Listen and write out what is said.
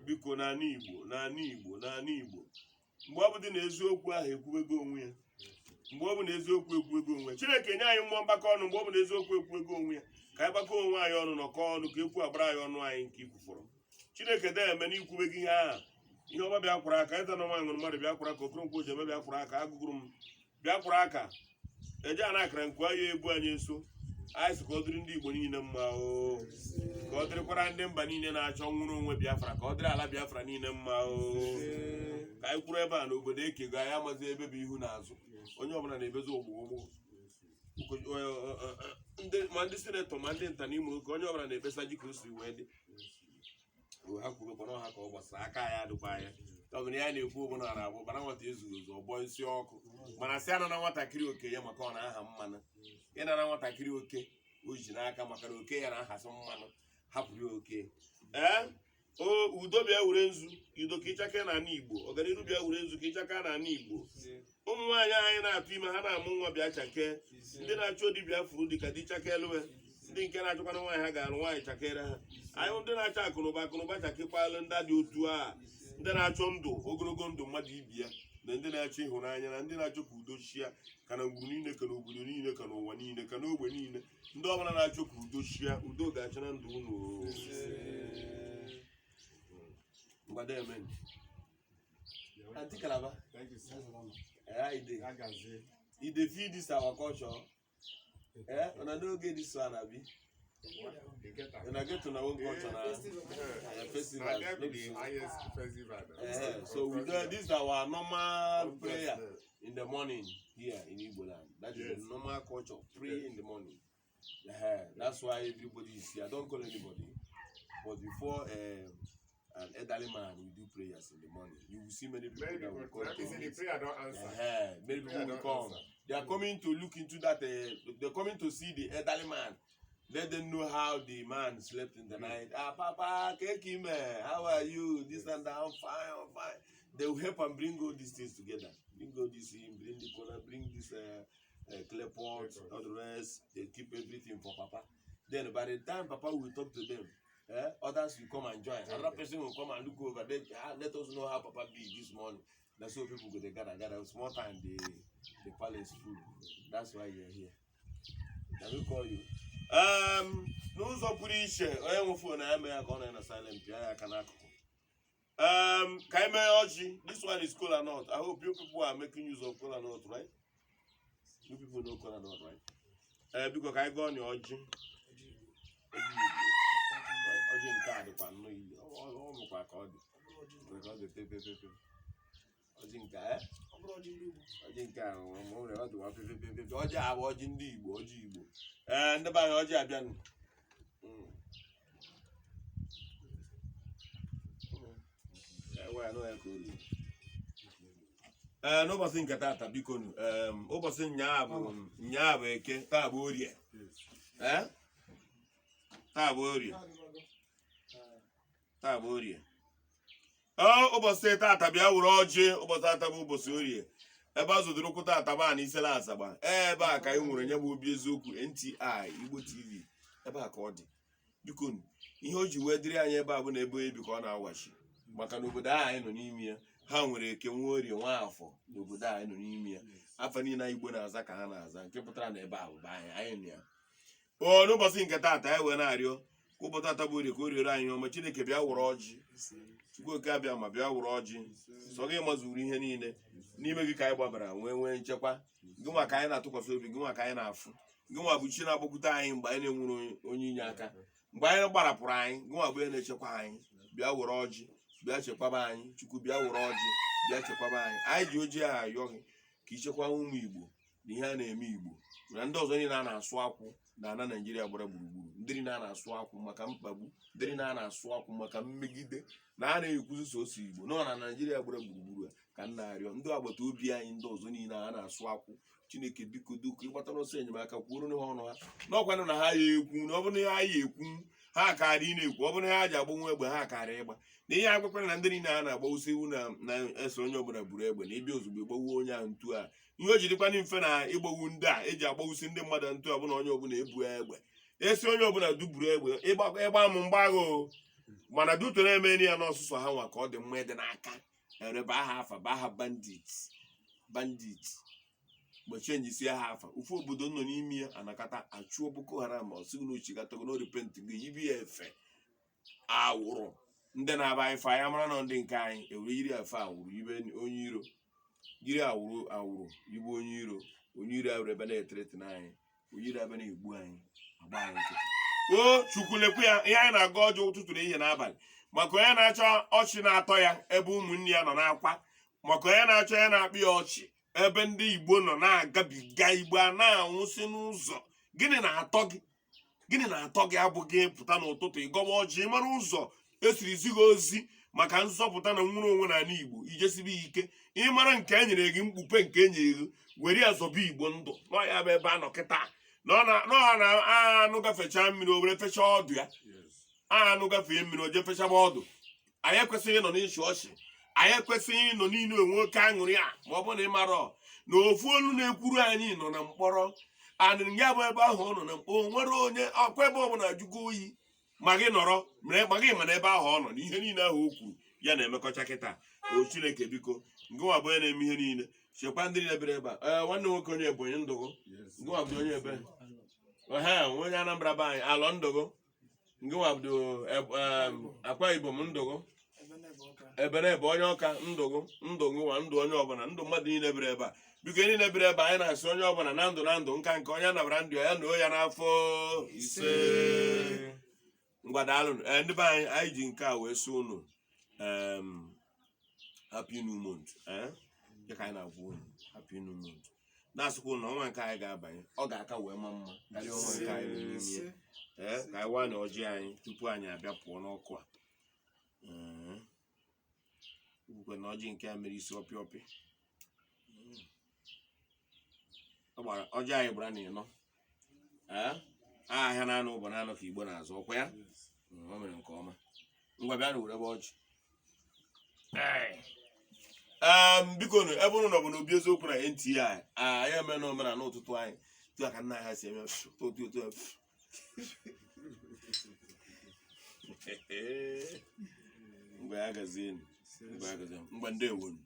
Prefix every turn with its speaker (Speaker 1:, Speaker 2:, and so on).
Speaker 1: biko n'ala Igbo mgbe ọ bụ dị na eziokwu ahụ ekwuwego onwe ya mgbe ọ bụ na eziokwu ekwuwego onwe ya Chineke nye anyị mmụọ mgbakọ ọnụ mgbe ọ bụ na eziokwu ekwuwego onwe ya ka anyị gbakọ onwe anyị ọnụ nọkọ ọnụ ka ekwu agbara anyị ọnụ anyị nke ikwufọrọ Chineke na-eme n'ikwuwego ihe aha ihe ọma bịa kwara aka ịta na nwa ṅụrụ mmadụ bịa kwara aka Okoronkwo Ojeme bịa kwara aka agụgụrụ m bịa kwara aka eje a na-akara nkwu anyị ebu anyị nso anyị sị ka ọ dịrị ndị Igbo niile mma o ka ọ dịrịkwara ndị mba niile na-achọ nwụrụ onwe Biafra ka ọ dịrị ala Biafra niile mma o ka anyị kwuru ebe a n'obodo ekego anyị amazi ebe bụ ihu na azụ onye ọbụla na-ebezi ogbugbo ma ndị sinetọ ma ndị nta n'Imo ka onye ọbụla na-ekpesa ji ka o siri wee dị ha kwurukwana ọha ka ọ gbasara aka ya adịkwa anya ọ bụ na ya na-ekwu ogbonala abụ bara nwata ezughị ezu ọgbọ isi ọkụ mana sị ana na nwatakịrị oke ya maka ọ na-aha mmanụ ịna na nwatakịrị oke o ji n'aka maka na oke ya na-ahasị mmanụ hapụrụ ya oke udo bịa were nzu udo ka ịchake n'ala Igbo ọganiru bịa were nzu ka ịchaka n'ala Igbo ụmụ nwaanyị anyị na-atụ ime ha na-amụ nwa bịa chakee ndị na-achọ di bịa furu dị ka di chakeelụwe ndị nke na-achọkwana nwaanyị ha ga-alụ nwaanyị chakere ha anyị ndị na-achọ akụnụba chakekwalụ ndị dị otu a ndị na-achọ ndụ ogologo ndụ mmadụ ibi ya na ndị na-achọ ịhụnanya na ndị na-achọ ka udo chia ka na ngwuru niile ka na obodo niile ka n'ụwa niile ka n'ogbe niile ndị ọbụla na-achọ ka udo chia udo ga-achị na ndụ unu Amen. Auntie Calabar,
Speaker 2: thank you, sir.
Speaker 1: If they feed this our culture, when I don't get this one, Abi. When I get to our own culture now, festival.
Speaker 2: The highest festival.
Speaker 1: So we do this is our normal prayer in the morning here in Igbo land. That is the normal culture. Pray in the morning. That's why everybody is here. I don't call anybody, but before an elderly man will do prayers in the morning. You will see many people that will come.
Speaker 2: The prayer don't answer.
Speaker 1: Many people will come. They are coming to look into that. They're coming to see the elderly man. Let them know how the man slept in the night. Papa, Kekime, how are you? This and that. I'm fine. They will help and bring all these things together. Bring all this in, bring the color, bring this clay pot, all the rest. They keep everything for Papa. Then by the time Papa will talk to them, others will come and join. Another person will come and look over. Let us know how Papa be this morning. That's why people go to gather. Small time the palace food. That's why you're here. Can we call you? N'ụzọ pụrụ iche onye nwe phone ya mee ya ka ọ na silent pịa ya aka n'akụkụ. Ka anyị mee ọjị. This one is kola nut. I hope you people are making use of kola nut, right? You people know kola nut, right? Because ka anyị gụọ na ọjị. Ọjị nke a dịkwa nnọọ iyi. Ọ mụkwa ka ọ dị. Ọ dị pepe. Ọjị nke a ọjị nke a nwere ọ dịwa pepe. Ọjị a bụ ọjị ndị Igbo, ọjị Igbo. Ndị be anyị ọjị abịanụ. N'ụbọchị nke taata biko nụ ụbọchị nnyaa bụ eke taa bụ orie. Taa bụ orie. Ụbọchị taata bịa were ọjị ụbọchị taata bụ ụbọchị orie. Ebe a zụtara ụkwụ taata ba na Isela Asaba. Ebe a ka anyị nwere nye bụ obi eziokwu NTI Igbo TV. Ebe a ka ọ dị. Biko nụ ihe o ji wee dịrị anyị ebe a bụ na ebe ebi ka ọ na-awachi. Maka na obodo ahụ anyị nọ n'ime ya ha nwere eke nwa orie nwa afọ n'obodo ahụ anyị nọ n'ime ya. Afọ niile Igbo na-aza ka ha na-aza nke pụtara na ebe ahụ bụ anyị nọ ya. N'ụbọchị nke taata anyị wee na-arịọ ka ụbọchị taata bụ orie ka o riere anyị ọma. Chineke bịa wụrụ ọjị. Chukwu oke abịa ma bịa wụrụ ọjị. Sọ gị mazuru ihe niile n'ime gị ka anyị gbabara nwee nchekwa. Gị nwa ka anyị na-atụkwasị obi, gị nwa ka anyị na-afụ. Gị nwa bụ chi na-agbakwute anyị mgbe anyị na-enwere onye inye aka. Mgbe anyị gbarapụrụ anyị, gị nwa bụ onye na-echekwa anyị. Bịa wụrụ ọjị, bịa chekwaba anyị. Chukwu bịa wụrụ ọjị, bịa chekwaba anyị. Anyị ji ojii a ayọ gị ka ichekwa ụmụ Igbo na ihe a na-eme Igbo na ndị ọzọ niile a na-asụ akwụ na ala Naịjirịa gbara gburugburu. Ndị niile a na-asụ akwụ maka mkpagbu, ndị niile a na-asụ akwụ maka mmegide na a na-ekwuzi sọsọ Igbo nọ na Naịjirịa gbara gburugburu ka m na-arịọ ndị agbata obi anyị ndị ọzọ niile a na-asụ akwụ. Chineke biko duka ịgbatara ọsọ enyemaka kwuoro n'ọnụ ha n'ọkwanụ na ha ya ekwu na ọ bụrụ na ha ya ekwu ha karị ị na-ekwu ọ bụrụ na ha ji agbanwe egbe ha karị ịgba na ihe agbakwara na ndị niile a na-agbawusi iwu na-eso onye ọbụla buru egbe na ịbịa ozugbo gbawuo onye ahụ ntu a. Ihe o ji dịkwana mfe na ịgbawu ndị a eji agbawusi ndị mmadụ ntu ọbụla onye ọbụla ebu egbe esi onye ọbụla duburu egbe ịgba m mgbagha mana duto na-eme ya n'ọsụsọ ha nwa ka ọ dị mma ịdị n'aka erebe aha afa bụ aha bandit gbachie njisi aha afa ofu obodo nọ n'ime ya anakata achụọ Boko Haram ọsịgụ na ochigatago no repent gị yibi ya efe awụrụ ndị na-aba ife ya mara na ndị nke anyị ewere yiri efe awụrụ ibe onye iro yiri awụrụ ibe onye iro awụrụ ebe na-eterete n'anyị oyiri ebe na-egbu anyị agba anyị nkịtị o chukwulekwu ya ihe anyị na-aga ọjọọ ụtụtụ na ihe n'abalị maka onye na-achọ ọchị na-atọ ya ebe ụmụnne ya nọ n'akwa maka onye na-achọ ya na-akpị ya ọchị ebe ndị Igbo nọ na-agabiga Igbo a na-anwụsị n'ụzọ gịnị na-atọ gị abụghị pụta n'ụtụtụ ịgọba ọjị mara ụzọ esiri zighị ozi maka nzọpụta na nwere onwe n'ala Igbo ijesibe ike ịmara nke e nyere gị mkpupe nke e nyere gị were ya zọba Igbo ndụ nọ ya bụ ebe a nọ kịta nọ na-anụ gafechaa mmiri o were fechaa ọdụ ya anụ gafee mmiri o je fechaba ọdụ anyị ekwesịghị ịnọ n'ịchị ọchị anyị ekwesịghị ịnọ niile onwe oke aṅụrị a ma ọ bụ na ịmara na ofu olu na-ekwuru anyị nọ na mkpọrọ anịrị ya bụ ebe ahụ ọ nọ na mkpọrọ nwere onye ọkwa ebe ọbụla jụgo oyi ma gị nọrọ ma gị ma na ebe ahụ ọ nọ na ihe niile ahụ o kwuru ya na-emekọcha kịta o Chineke biko ngụnwa bụ onye na-eme ihe niile chekwa ndị niile bere ebe a nwanne nwoke onye Ebonyi Ndụgụ ngụnwa bụ onye ebe onye Anambra be anyị alọ Ndụgụ ngụnwa bụ Akwa Ibom Ndụgụ Ebenebe onye Ọka Ndụgụ nwa ndụ onye ọbụla ndụ mmadụ niile bere ebe a biko niile bere ebe anyị na-asị onye ọbụla na ndụ nka nke onye nabara ndụ ya noo ya n'afọ ise ngwadalụ ndị be anyị ji nke a wee so unu happy new month dịka anyị na-agwa unu happy new month na-asịkwa na ọnwa nke anyị ga-abanye ọ ga-aka wee ma mma karịa ọnwa nke anyị n'ime ka anyị waa na ọjị anyị tupu anyị abịa pụọ n'ọkụ a ukwe na ọjị nke a mere isi ọpịọpị ọjị anyị gbara na ịnọ ahịa na anụ ụbọ na anụ ka Igbo na-azụ ọkwa ya o mere nke ọma ngwa bịa na were ebe ọjị biko ebe ụnụ nọ bụ na obi eziokwu na NTI anyị eme na omenala ụtụtụ anyị tụ aka nna ha si eme mgbe ya gazie mgbe ndị ewonu